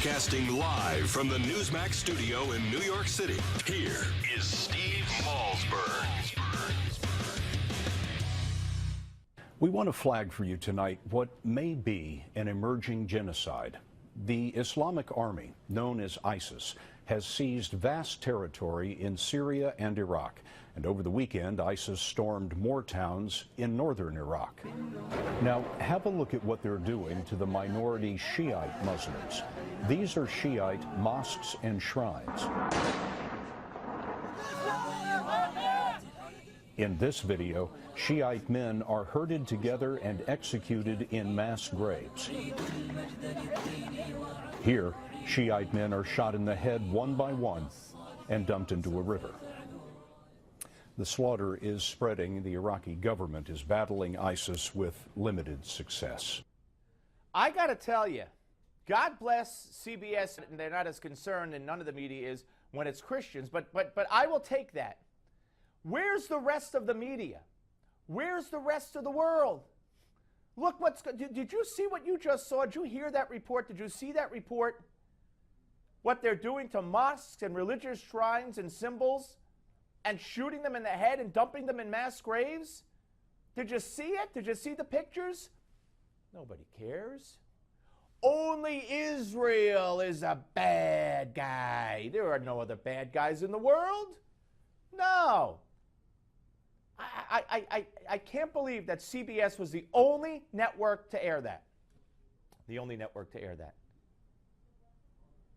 Broadcasting live from the Newsmax studio in New York City, here is Steve Malzberg. We want to flag for you tonight what may be an emerging genocide. The Islamic Army, known as ISIS, has seized vast territory in Syria and Iraq. And over the weekend, ISIS stormed more towns in northern Iraq. Now, have a look at what they're doing to the minority Shiite Muslims. These are Shiite mosques and shrines. In this video, Shiite men are herded together and executed in mass graves. Here, Shiite men are shot in the head one by one and dumped into a river. The slaughter is spreading. The Iraqi government is battling ISIS with limited success. I got to tell you, God bless CBS, and they're not as concerned, and none of the media is, when it's Christians, but I will take that. Where's the rest of the media? Where's the rest of the world? Look what's did you see what you just saw? Did you hear that report? Did you see that report? What they're doing to mosques and religious shrines and symbols and shooting them in the head and dumping them in mass graves? Did you see it? Did you see the pictures? Nobody cares. Only Israel is a bad guy. There are no other bad guys in the world. No. I can't believe that CBS was the only network to air that. The only network to air that.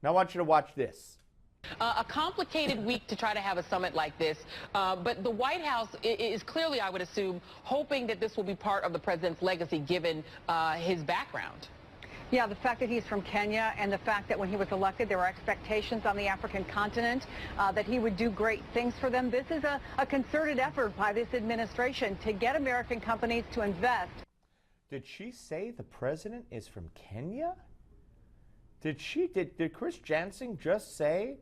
Now I want you to watch this. A complicated week to try to have a summit like this, but the White House is clearly, I would assume, hoping that this will be part of the president's legacy given his background. Yeah, the fact that he's from Kenya and the fact that when he was elected there were expectations on the African continent that he would do great things for them. This is a concerted effort by this administration to get American companies to invest. Did she say the president is from Kenya? Did Chris Jansen just say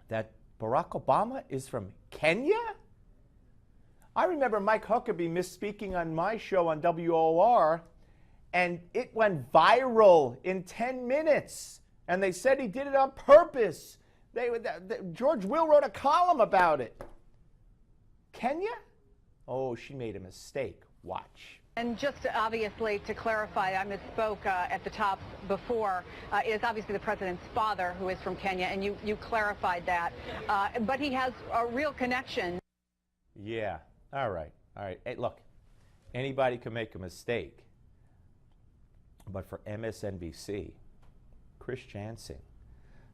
that Barack Obama is from Kenya? I remember Mike Huckabee misspeaking on my show on WOR, and it went viral in 10 minutes. And they said he did it on purpose. George Will wrote a column about it. Kenya? Oh, she made a mistake. Watch. And just obviously to clarify, I misspoke at the top before. It is obviously the president's father who is from Kenya, and you clarified that. But he has a real connection. Yeah. All right. All right. Hey, look, anybody can make a mistake. But for MSNBC, Chris Jansen,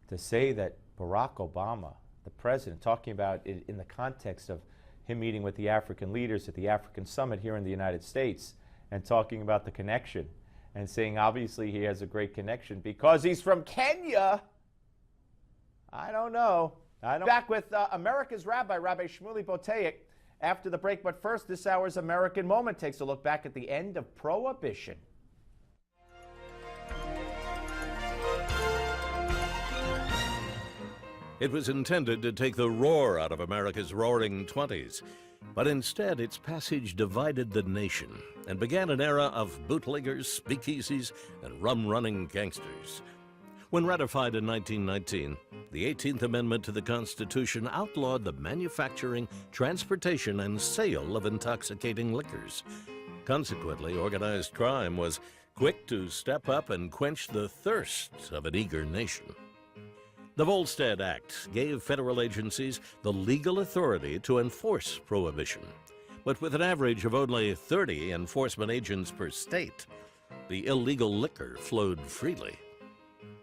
to say that Barack Obama, the president, talking about it in the context of him meeting with the African leaders at the African summit here in the United States and talking about the connection and saying obviously he has a great connection because he's from Kenya. I don't know. Back with America's Rabbi, Rabbi Shmuley Boteach, after the break. But first, this hour's American Moment takes a look back at the end of Prohibition. It was intended to take the roar out of America's roaring 20s, but instead its passage divided the nation and began an era of bootleggers, speakeasies, and rum-running gangsters. When ratified in 1919, the 18th Amendment to the Constitution outlawed the manufacturing, transportation, and sale of intoxicating liquors. Consequently, organized crime was quick to step up and quench the thirst of an eager nation. The Volstead Act gave federal agencies the legal authority to enforce prohibition, but with an average of only 30 enforcement agents per state, the illegal liquor flowed freely.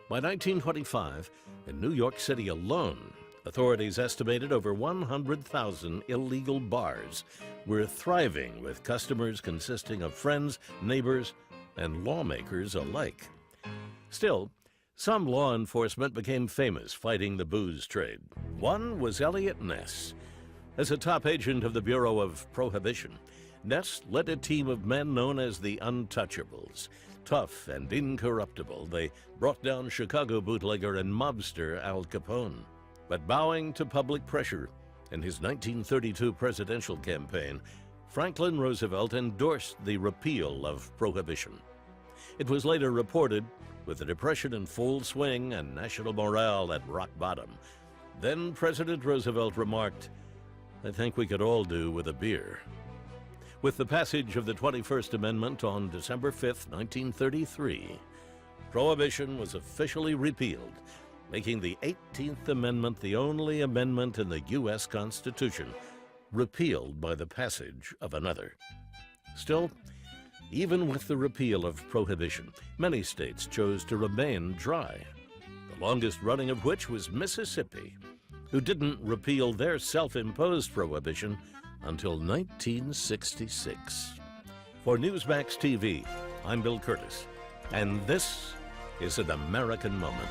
By 1925, in New York City alone, authorities estimated over 100,000 illegal bars were thriving, with customers consisting of friends, neighbors, and lawmakers alike. Still, some law enforcement became famous fighting the booze trade. One was Elliot Ness. As a top agent of the Bureau of Prohibition, Ness led a team of men known as the Untouchables. Tough and incorruptible, they brought down Chicago bootlegger and mobster Al Capone. But bowing to public pressure, in his 1932 presidential campaign, Franklin Roosevelt endorsed the repeal of prohibition. It was later reported, with the Depression in full swing and national morale at rock bottom, then President Roosevelt remarked, "I think we could all do with a beer." With the passage of the 21st Amendment on December 5, 1933, Prohibition was officially repealed, making the 18th Amendment the only amendment in the U.S. Constitution repealed by the passage of another. Still, even with the repeal of Prohibition, many states chose to remain dry, the longest running of which was Mississippi, who didn't repeal their self-imposed prohibition until 1966. For Newsmax TV, I'm Bill Curtis, and this is an American Moment.